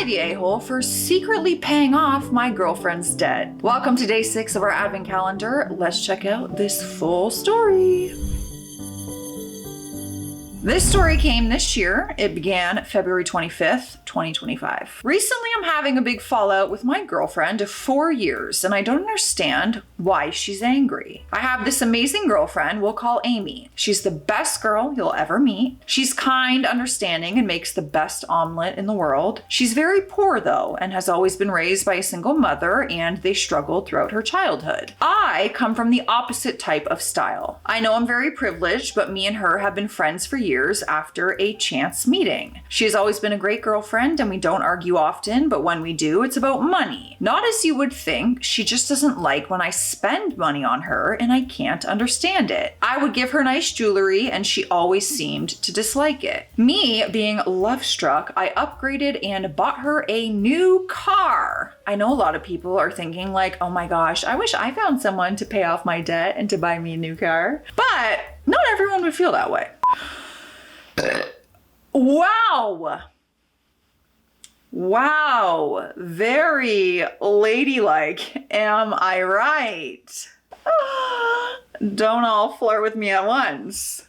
I the a-hole for secretly paying off my girlfriend's debt? Welcome to day 6 of our advent calendar. Let's check out this full story. This story came this year. It began February 25th, 2025. Recently, I'm having a big fallout with my girlfriend of 4 years, and I don't understand why she's angry. I have this amazing girlfriend we'll call Amy. She's the best girl you'll ever meet. She's kind, understanding, and makes the best omelet in the world. She's very poor, though, and has always been raised by a single mother, and they struggled throughout her childhood. I come from the opposite type of style. I know I'm very privileged, but me and her have been friends for years after a chance meeting. She has always been a great girlfriend and we don't argue often, but when we do, it's about money. Not as you would think, she just doesn't like when I spend money on her and I can't understand it. I would give her nice jewelry and she always seemed to dislike it. Me, being love-struck, I upgraded and bought her a new car. I know a lot of people are thinking like, oh my gosh, I wish I found someone to pay off my debt and to buy me a new car. But not everyone would feel that way. Wow, very ladylike, am I right? Don't all flirt with me at once.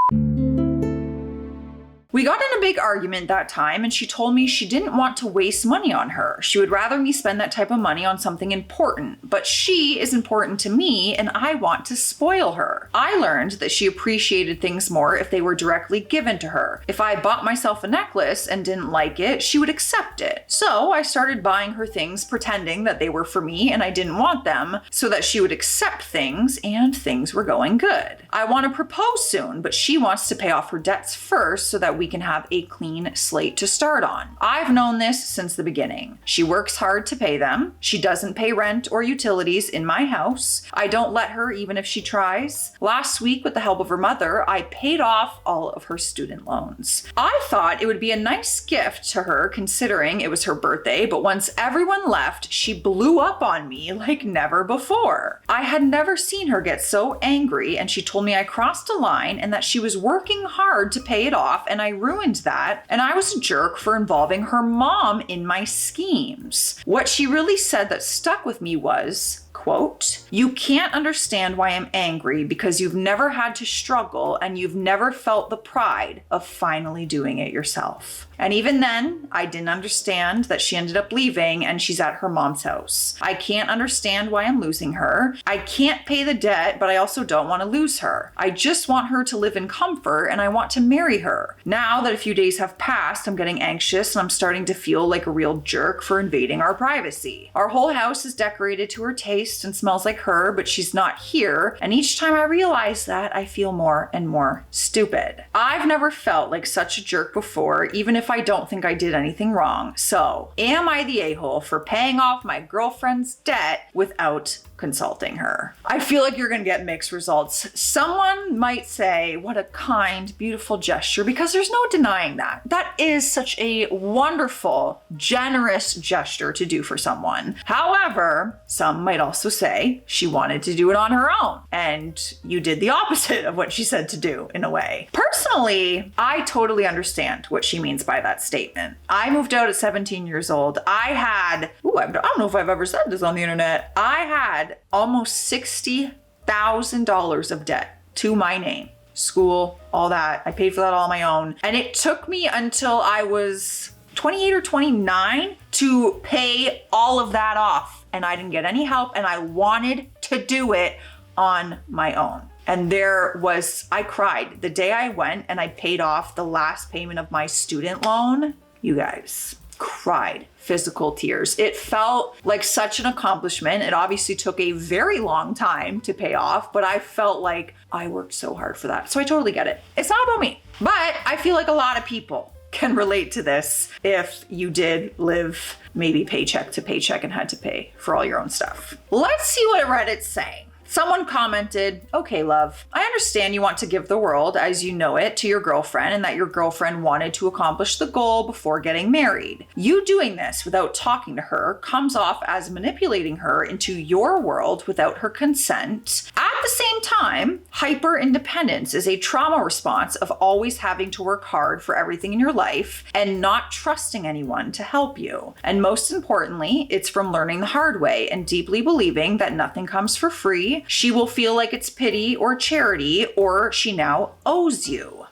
We got in a big argument that time and she told me she didn't want to waste money on her. She would rather me spend that type of money on something important, but she is important to me and I want to spoil her. I learned that she appreciated things more if they were directly given to her. If I bought myself a necklace and didn't like it, she would accept it. So I started buying her things pretending that they were for me and I didn't want them so that she would accept things and things were going good. I want to propose soon, but she wants to pay off her debts first so that we can have a clean slate to start on. I've known this since the beginning. She works hard to pay them. She doesn't pay rent or utilities in my house. I don't let her even if she tries. Last week, with the help of her mother, I paid off all of her student loans. I thought it would be a nice gift to her considering it was her birthday, but once everyone left, she blew up on me like never before. I had never seen her get so angry and she told me I crossed a line and that she was working hard to pay it off and I ruined that, and I was a jerk for involving her mom in my schemes. What she really said that stuck with me was, quote, "You can't understand why I'm angry because you've never had to struggle and you've never felt the pride of finally doing it yourself." And even then, I didn't understand that she ended up leaving and she's at her mom's house. I can't understand why I'm losing her. I can't pay the debt, but I also don't want to lose her. I just want her to live in comfort and I want to marry her. Now that a few days have passed, I'm getting anxious and I'm starting to feel like a real jerk for invading our privacy. Our whole house is decorated to her taste and smells like her, but she's not here. And each time I realize that, I feel more and more stupid. I've never felt like such a jerk before, even if I don't think I did anything wrong. So, am I the a-hole for paying off my girlfriend's debt without consulting her? I feel like you're gonna get mixed results. Someone might say, what a kind, beautiful gesture, because there's no denying that. That is such a wonderful, generous gesture to do for someone. However, some might also say she wanted to do it on her own, and you did the opposite of what she said to do in a way. Personally, I totally understand what she means by that statement. I moved out at 17 years old. I don't know if I've ever said this on the internet. I had almost $60,000 of debt to my name. School, all that. I paid for that all on my own. And it took me until I was 28 or 29 to pay all of that off. And I didn't get any help and I wanted to do it on my own. And I cried the day I went and I paid off the last payment of my student loan. You guys, cried. Physical tears. It felt like such an accomplishment. It obviously took a very long time to pay off, but I felt like I worked so hard for that. So I totally get it. It's not about me, but I feel like a lot of people can relate to this if you did live maybe paycheck to paycheck and had to pay for all your own stuff. Let's see what Reddit's saying. Someone commented, okay, love, I understand you want to give the world as you know it to your girlfriend and that your girlfriend wanted to accomplish the goal before getting married. You doing this without talking to her comes off as manipulating her into your world without her consent. At the same time, hyper independence is a trauma response of always having to work hard for everything in your life and not trusting anyone to help you. And most importantly, it's from learning the hard way and deeply believing that nothing comes for free. She will feel like it's pity or charity, or she now owes you.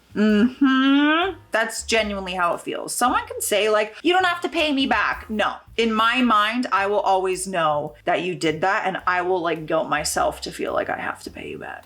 That's genuinely how it feels. Someone can say like, you don't have to pay me back. No. In my mind, I will always know that you did that, and I will like guilt myself to feel like I have to pay you back.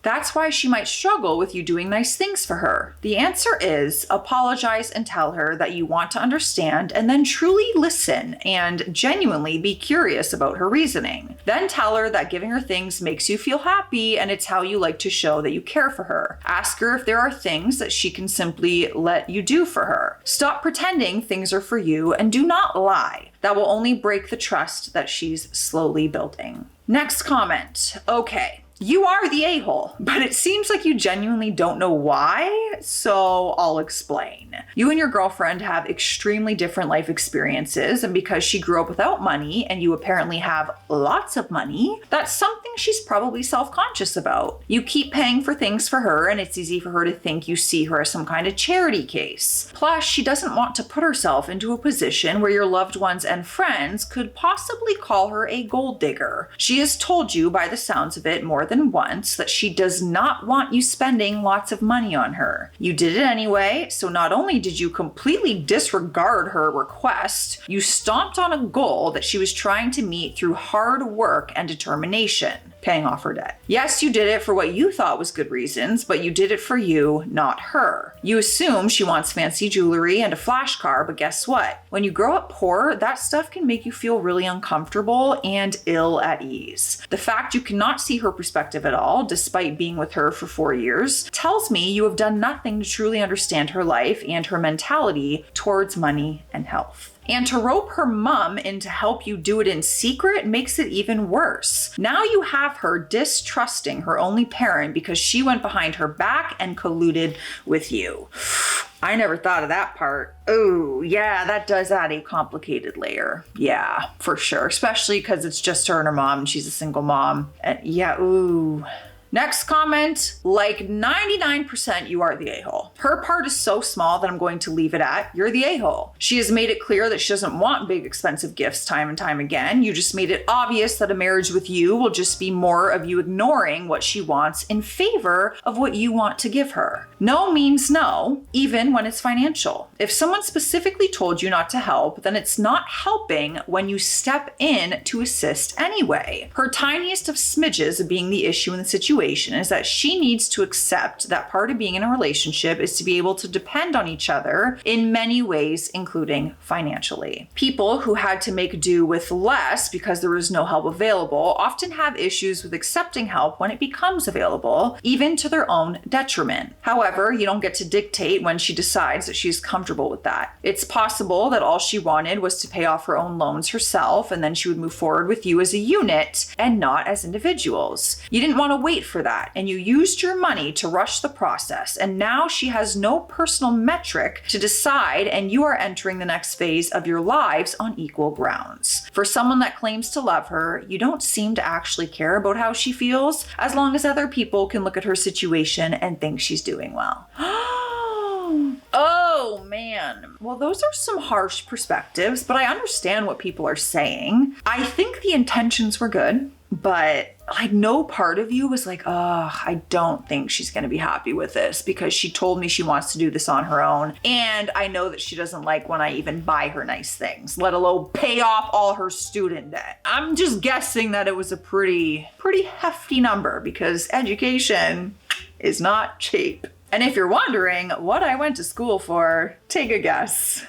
That's why she might struggle with you doing nice things for her. The answer is apologize and tell her that you want to understand, and then truly listen and genuinely be curious about her reasoning. Then tell her that giving her things makes you feel happy and it's how you like to show that you care for her. Ask her if there are things that she can simply let you do for her. Stop pretending things are for you and do not lie. That will only break the trust that she's slowly building. Next comment. Okay. You are the a-hole, but it seems like you genuinely don't know why, so I'll explain. You and your girlfriend have extremely different life experiences, and because she grew up without money and you apparently have lots of money, that's something she's probably self-conscious about. You keep paying for things for her, and it's easy for her to think you see her as some kind of charity case. Plus, she doesn't want to put herself into a position where your loved ones and friends could possibly call her a gold digger. She has told you, by the sounds of it, more than once that she does not want you spending lots of money on her. You did it anyway, so not only did you completely disregard her request, you stomped on a goal that she was trying to meet through hard work and determination. Paying off her debt. Yes, you did it for what you thought was good reasons, but you did it for you, not her. You assume she wants fancy jewelry and a flash car, but guess what? When you grow up poor, that stuff can make you feel really uncomfortable and ill at ease. The fact you cannot see her perspective at all, despite being with her for 4 years, tells me you have done nothing to truly understand her life and her mentality towards money and health. And to rope her mom in to help you do it in secret makes it even worse. Now you have her distrusting her only parent because she went behind her back and colluded with you. I never thought of that part. Oh, yeah, that does add a complicated layer. Yeah, for sure. Especially because it's just her and her mom and she's a single mom. Yeah, ooh. Next comment, like 99% you are the a-hole. Her part is so small that I'm going to leave it at, you're the a-hole. She has made it clear that she doesn't want big expensive gifts time and time again. You just made it obvious that a marriage with you will just be more of you ignoring what she wants in favor of what you want to give her. No means no, even when it's financial. If someone specifically told you not to help, then it's not helping when you step in to assist anyway. Her tiniest of smidges being the issue in the situation is that she needs to accept that part of being in a relationship is to be able to depend on each other in many ways, including financially. People who had to make do with less because there was no help available often have issues with accepting help when it becomes available, even to their own detriment. However, you don't get to dictate when she decides that she's comfortable with that. It's possible that all she wanted was to pay off her own loans herself, and then she would move forward with you as a unit and not as individuals. You didn't want to wait for that, and you used your money to rush the process, and now she has no personal metric to decide, and you are entering the next phase of your lives on equal grounds. For someone that claims to love her, you don't seem to actually care about how she feels, as long as other people can look at her situation and think she's doing well. Oh man. Well, those are some harsh perspectives, but I understand what people are saying. I think the intentions were good, but like no part of you was like, oh, I don't think she's going to be happy with this because she told me she wants to do this on her own. And I know that she doesn't like when I even buy her nice things, let alone pay off all her student debt. I'm just guessing that it was a pretty hefty number because education is not cheap. And if you're wondering what I went to school for, take a guess.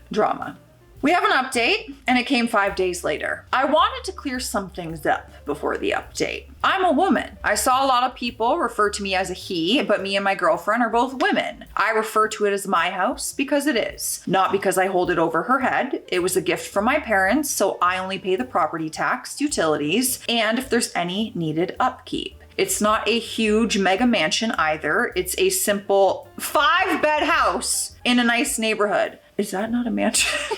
Drama. We have an update, and it came 5 days later. I wanted to clear some things up before the update. I'm a woman. I saw a lot of people refer to me as a he, but me and my girlfriend are both women. I refer to it as my house because it is. Not because I hold it over her head. It was a gift from my parents, so I only pay the property tax, utilities, and if there's any needed upkeep. It's not a huge mega mansion either. It's a simple 5-bed house in a nice neighborhood. Is that not a mansion?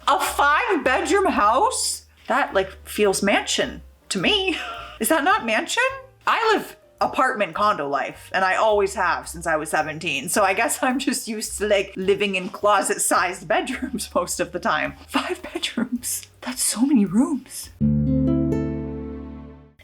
A 5-bedroom house? That like feels mansion to me. Is that not mansion? I live apartment condo life, and I always have since I was 17. So I guess I'm just used to like living in closet-sized bedrooms most of the time. 5 bedrooms. That's so many rooms.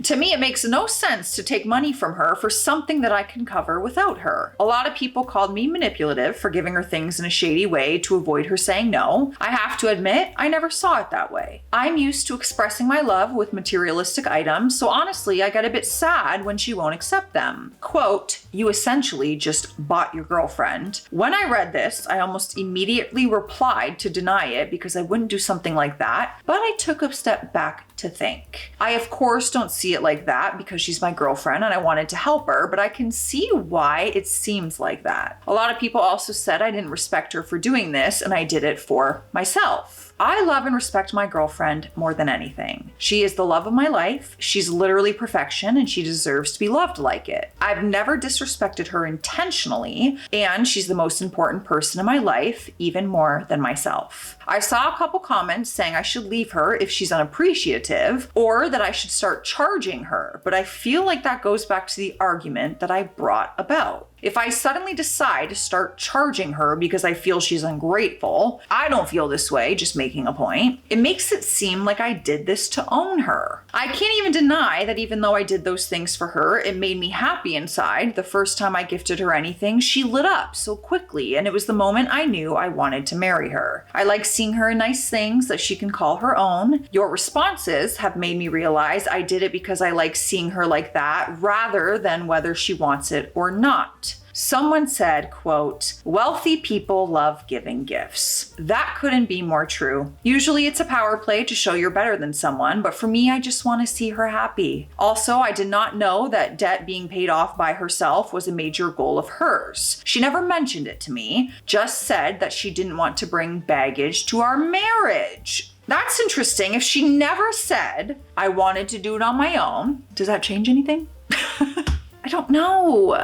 To me, it makes no sense to take money from her for something that I can cover without her. A lot of people called me manipulative for giving her things in a shady way to avoid her saying no. I have to admit, I never saw it that way. I'm used to expressing my love with materialistic items, so honestly, I get a bit sad when she won't accept them. Quote, "You essentially just bought your girlfriend." When I read this, I almost immediately replied to deny it because I wouldn't do something like that, but I took a step back to think. I, of course, don't see it like that because she's my girlfriend and I wanted to help her, but I can see why it seems like that. A lot of people also said I didn't respect her for doing this and I did it for myself. I love and respect my girlfriend more than anything. She is the love of my life. She's literally perfection and she deserves to be loved like it. I've never disrespected her intentionally, and she's the most important person in my life, even more than myself. I saw a couple comments saying I should leave her if she's unappreciative or that I should start charging her, but I feel like that goes back to the argument that I brought about. If I suddenly decide to start charging her because I feel she's ungrateful, I don't feel this way, just making a point. It makes it seem like I did this to own her. I can't even deny that even though I did those things for her, it made me happy inside. The first time I gifted her anything, she lit up so quickly, and it was the moment I knew I wanted to marry her. I like seeing her in nice things that she can call her own. Your responses have made me realize I did it because I like seeing her like that rather than whether she wants it or not. Someone said, quote, "Wealthy people love giving gifts." That couldn't be more true. Usually it's a power play to show you're better than someone, but for me, I just want to see her happy. Also, I did not know that debt being paid off by herself was a major goal of hers. She never mentioned it to me, just said that she didn't want to bring baggage to our marriage. That's interesting. If she never said, "I wanted to do it on my own," does that change anything? I don't know.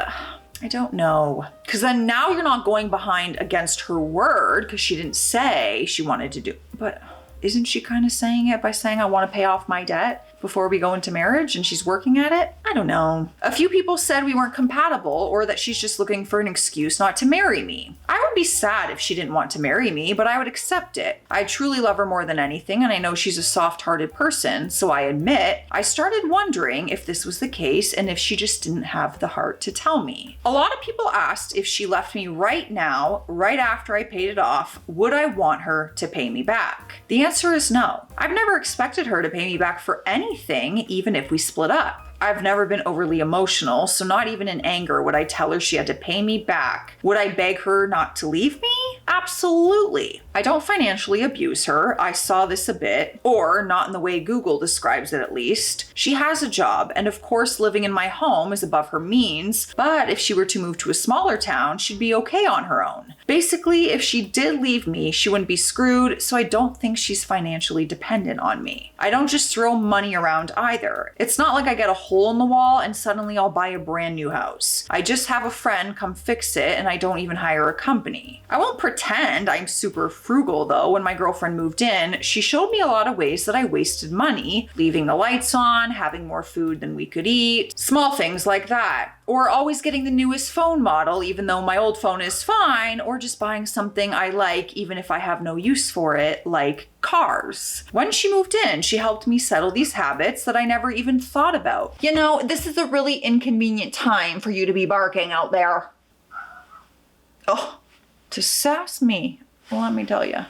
Because then now you're not going behind against her word because she didn't say she wanted to do. But isn't she kind of saying it by saying, "I want to pay off my debt before we go into marriage," and she's working at it? I don't know. A few people said we weren't compatible or that she's just looking for an excuse not to marry me. I would be sad if she didn't want to marry me, but I would accept it. I truly love her more than anything, and I know she's a soft-hearted person, so I admit I started wondering if this was the case and if she just didn't have the heart to tell me. A lot of people asked if she left me right now, right after I paid it off, would I want her to pay me back? The answer is no. I've never expected her to pay me back for anything, even if we split up. I've never been overly emotional, so not even in anger would I tell her she had to pay me back. Would I beg her not to leave me? Absolutely. I don't financially abuse her. I saw this a bit, or not in the way Google describes it at least. She has a job, and of course living in my home is above her means, but if she were to move to a smaller town, she'd be okay on her own. Basically, if she did leave me, she wouldn't be screwed, so I don't think she's financially dependent on me. I don't just throw money around either. It's not like I get a hole in the wall and suddenly I'll buy a brand new house. I just have a friend come fix it and I don't even hire a company. I won't pretend I'm super frugal though. When my girlfriend moved in, she showed me a lot of ways that I wasted money, leaving the lights on, having more food than we could eat, small things like that. Or always getting the newest phone model even though my old phone is fine, or just buying something I like even if I have no use for it, like cars. When she moved in, she helped me settle these habits that I never even thought about. You know, this is a really inconvenient time for you to be barking out there. Oh, to sass me, let me tell you.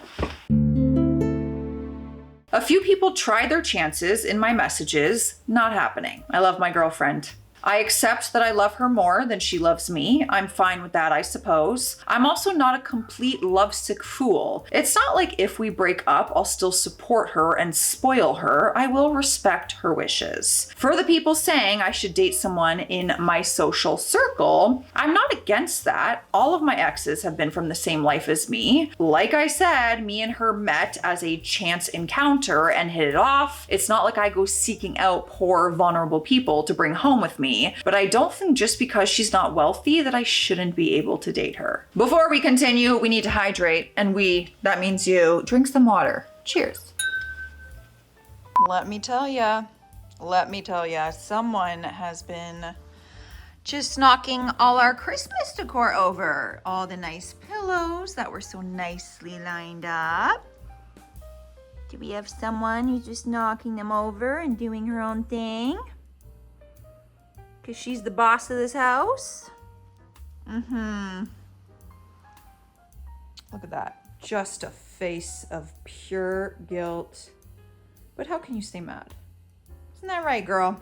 A few people tried their chances in my messages, not happening. I love my girlfriend. I accept that I love her more than she loves me. I'm fine with that, I suppose. I'm also not a complete lovesick fool. It's not like if we break up, I'll still support her and spoil her. I will respect her wishes. For the people saying I should date someone in my social circle, I'm not against that. All of my exes have been from the same life as me. Like I said, me and her met as a chance encounter and hit it off. It's not like I go seeking out poor, vulnerable people to bring home with me. But I don't think just because she's not wealthy that I shouldn't be able to date her. Before we continue, we need to hydrate, and that means you, drink some water. Cheers. Let me tell ya, Let me tell ya, someone has been just knocking all our Christmas decor over. All the nice pillows that were so nicely lined up. Do we have someone who's just knocking them over and doing her own thing? Because she's the boss of this house? Look at that. Just a face of pure guilt. But how can you stay mad? Isn't that right, girl?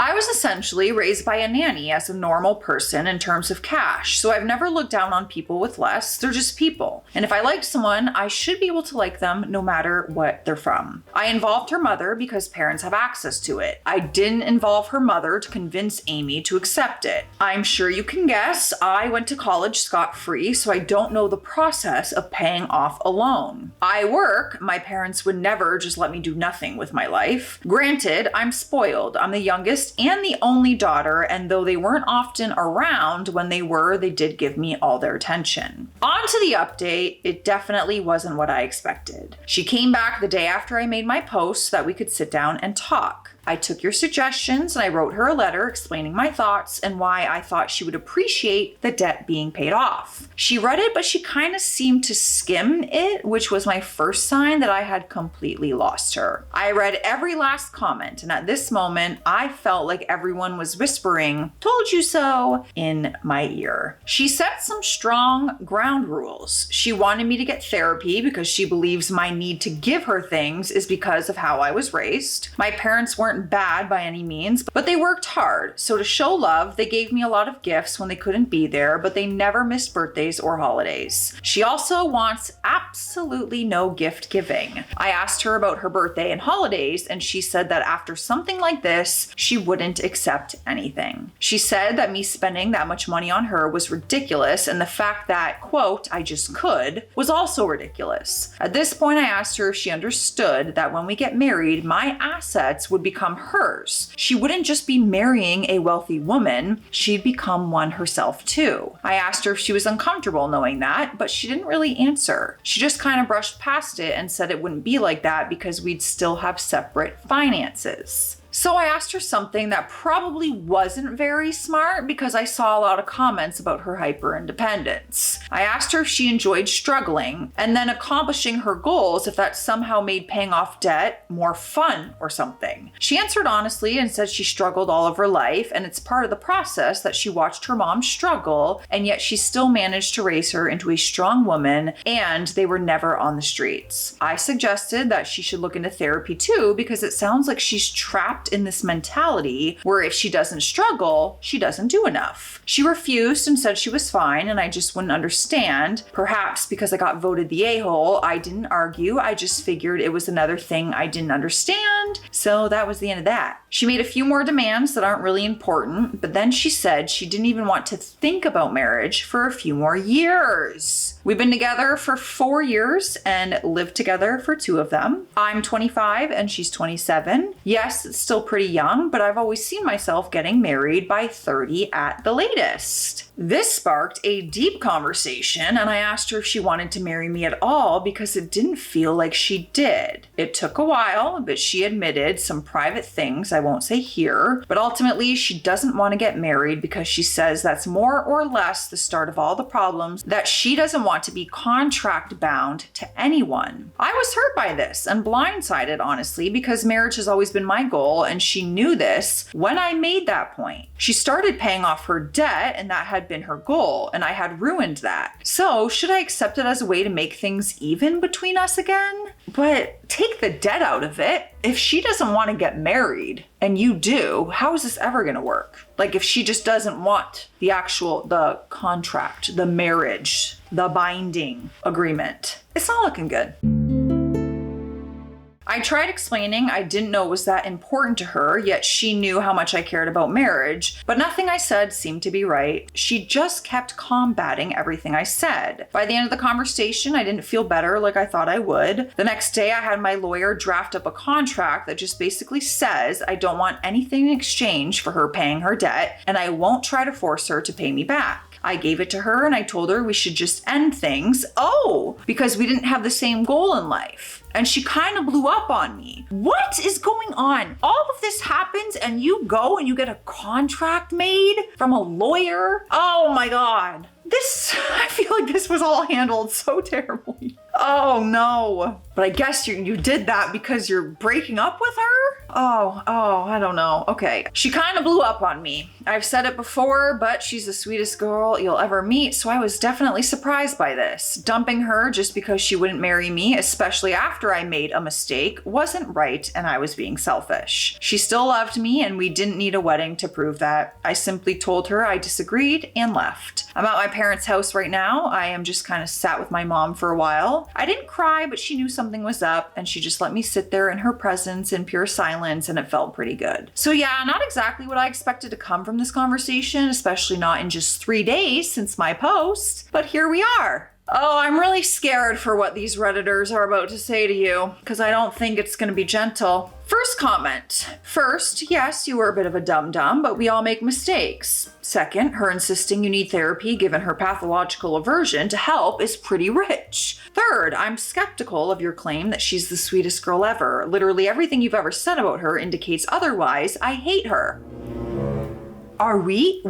I was essentially raised by a nanny as a normal person in terms of cash, so I've never looked down on people with less. They're just people. And if I like someone, I should be able to like them no matter what they're from. I involved her mother because parents have access to it. I didn't involve her mother to convince Amy to accept it. I'm sure you can guess I went to college scot-free, so I don't know the process of paying off a loan. I work. My parents would never just let me do nothing with my life. Granted, I'm spoiled. I'm the youngest and the only daughter, and though they weren't often around, when they were, they did give me all their attention. On to the update. It definitely wasn't what I expected. She came back the day after I made my post so that we could sit down and talk. I took your suggestions and I wrote her a letter explaining my thoughts and why I thought she would appreciate the debt being paid off. She read it, but she kind of seemed to skim it, which was my first sign that I had completely lost her. I read every last comment, and at this moment, I felt like everyone was whispering, "Told you so," in my ear. She set some strong ground rules. She wanted me to get therapy because she believes my need to give her things is because of how I was raised. My parents weren't bad by any means, but they worked hard. So to show love, they gave me a lot of gifts when they couldn't be there, but they never missed birthdays or holidays. She also wants absolutely no gift giving. I asked her about her birthday and holidays, and she said that after something like this, she wouldn't accept anything. She said that me spending that much money on her was ridiculous, and the fact that, quote, I just could, was also ridiculous. At this point, I asked her if she understood that when we get married, my assets would become hers. She wouldn't just be marrying a wealthy woman, she'd become one herself too. I asked her if she was uncomfortable knowing that, but she didn't really answer. She just kind of brushed past it and said it wouldn't be like that because we'd still have separate finances. So I asked her something that probably wasn't very smart because I saw a lot of comments about her hyper independence. I asked her if she enjoyed struggling and then accomplishing her goals, if that somehow made paying off debt more fun or something. She answered honestly and said she struggled all of her life, and it's part of the process that she watched her mom struggle, and yet she still managed to raise her into a strong woman, and they were never on the streets. I suggested that she should look into therapy too because it sounds like she's trapped in this mentality where if she doesn't struggle, she doesn't do enough. She refused and said she was fine, and I just wouldn't understand. Perhaps because I got voted the a-hole, I didn't argue. I just figured it was another thing I didn't understand. So that was the end of that. She made a few more demands that aren't really important, but then she said she didn't even want to think about marriage for a few more years. We've been together for 4 years and lived together for 2 of them. I'm 25 and she's 27. Yes, it's still pretty young, but I've always seen myself getting married by 30 at the latest. This sparked a deep conversation, and I asked her if she wanted to marry me at all because it didn't feel like she did. It took a while, but she admitted some private things I won't say here, but ultimately she doesn't want to get married because she says that's more or less the start of all the problems, that she doesn't want to be contract bound to anyone. I was hurt by this and blindsided, honestly, because marriage has always been my goal, and she knew this when I made that point. She started paying off her debt, and that had been her goal, and I had ruined that. So should I accept it as a way to make things even between us again? But take the debt out of it. If she doesn't want to get married and you do, how is this ever going to work? Like if she just doesn't want the contract, the marriage, the binding agreement, it's not looking good. I tried explaining I didn't know it was that important to her, yet she knew how much I cared about marriage, but nothing I said seemed to be right. She just kept combating everything I said. By the end of the conversation, I didn't feel better like I thought I would. The next day, I had my lawyer draft up a contract that just basically says I don't want anything in exchange for her paying her debt, and I won't try to force her to pay me back. I gave it to her and I told her we should just end things. Oh, because we didn't have the same goal in life. And she kind of blew up on me. What is going on? All of this happens and you go and you get a contract made from a lawyer? Oh my God. I feel like this was all handled so terribly. Oh no. But I guess you did that because you're breaking up with her? Oh, I don't know. Okay. She kind of blew up on me. I've said it before, but she's the sweetest girl you'll ever meet, so I was definitely surprised by this. Dumping her just because she wouldn't marry me, especially after I made a mistake, wasn't right and I was being selfish. She still loved me and we didn't need a wedding to prove that. I simply told her I disagreed and left. I'm at my parents' house right now. I am just kind of sat with my mom for a while. I didn't cry, but she knew something was up and she just let me sit there in her presence in pure silence and it felt pretty good. So yeah, not exactly what I expected to come from this conversation, especially not in just 3 days since my post, but here we are. Oh, I'm really scared for what these Redditors are about to say to you, because I don't think it's going to be gentle. First comment. First, yes, you were a bit of a dum-dum, but we all make mistakes. Second, her insisting you need therapy given her pathological aversion to help is pretty rich. Third, I'm skeptical of your claim that she's the sweetest girl ever. Literally everything you've ever said about her indicates otherwise. I hate her. Are we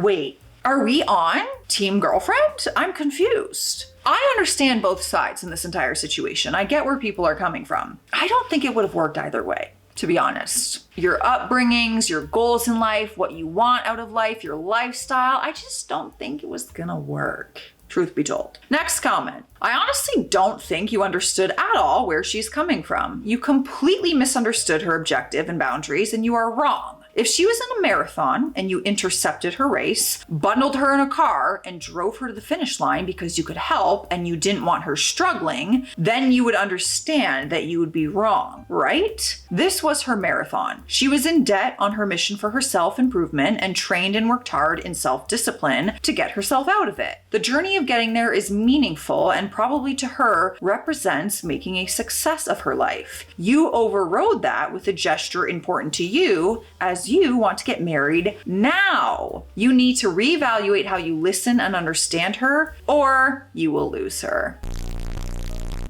on team girlfriend? I'm confused. I understand both sides in this entire situation. I get where people are coming from. I don't think it would have worked either way, to be honest. Your upbringings, your goals in life, what you want out of life, your lifestyle, I just don't think it was gonna work. Truth be told. Next comment. I honestly don't think you understood at all where she's coming from. You completely misunderstood her objective and boundaries, and you are wrong. If she was in a marathon and you intercepted her race, bundled her in a car, and drove her to the finish line because you could help and you didn't want her struggling, then you would understand that you would be wrong, right? This was her marathon. She was in debt on her mission for her self-improvement and trained and worked hard in self-discipline to get herself out of it. The journey of getting there is meaningful and probably to her represents making a success of her life. You overrode that with a gesture important to you as you want to get married now. You need to reevaluate how you listen and understand her, or you will lose her.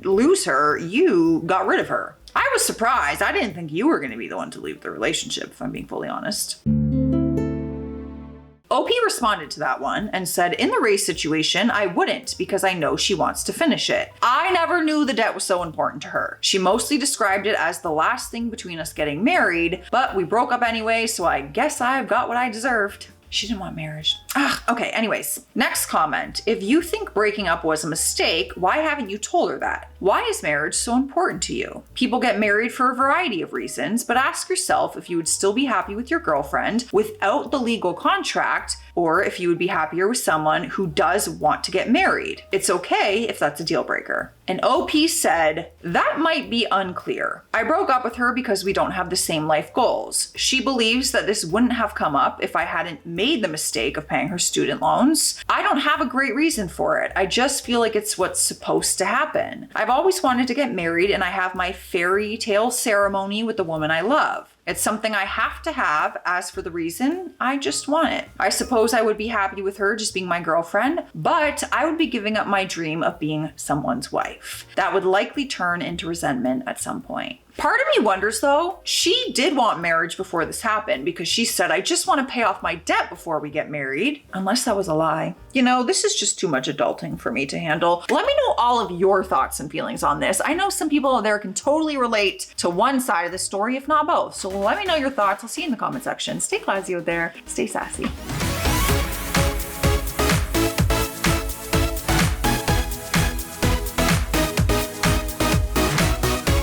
Lose her? You got rid of her. I was surprised. I didn't think you were going to be the one to leave the relationship, if I'm being fully honest. OP responded to that one and said, in the race situation, I wouldn't because I know she wants to finish it. I never knew the debt was so important to her. She mostly described it as the last thing between us getting married, but we broke up anyway, so I guess I've got what I deserved. She didn't want marriage. Okay, anyways. Next comment. If you think breaking up was a mistake, why haven't you told her that? Why is marriage so important to you? People get married for a variety of reasons, but ask yourself if you would still be happy with your girlfriend without the legal contract, or if you would be happier with someone who does want to get married. It's okay if that's a deal breaker. And OP said, that might be unclear. I broke up with her because we don't have the same life goals. She believes that this wouldn't have come up if I hadn't made the mistake of paying her student loans. I don't have a great reason for it. I just feel like it's what's supposed to happen. I've always wanted to get married and I have my fairy tale ceremony with the woman I love. It's something I have to have. As for the reason, I just want it. I suppose I would be happy with her just being my girlfriend, but I would be giving up my dream of being someone's wife. That would likely turn into resentment at some point. Part of me wonders though, she did want marriage before this happened because she said, I just want to pay off my debt before we get married. Unless that was a lie. You know, this is just too much adulting for me to handle. Let me know all of your thoughts and feelings on this. I know some people out there can totally relate to one side of the story, if not both. So let me know your thoughts. I'll see you in the comment section. Stay classy out there. Stay sassy.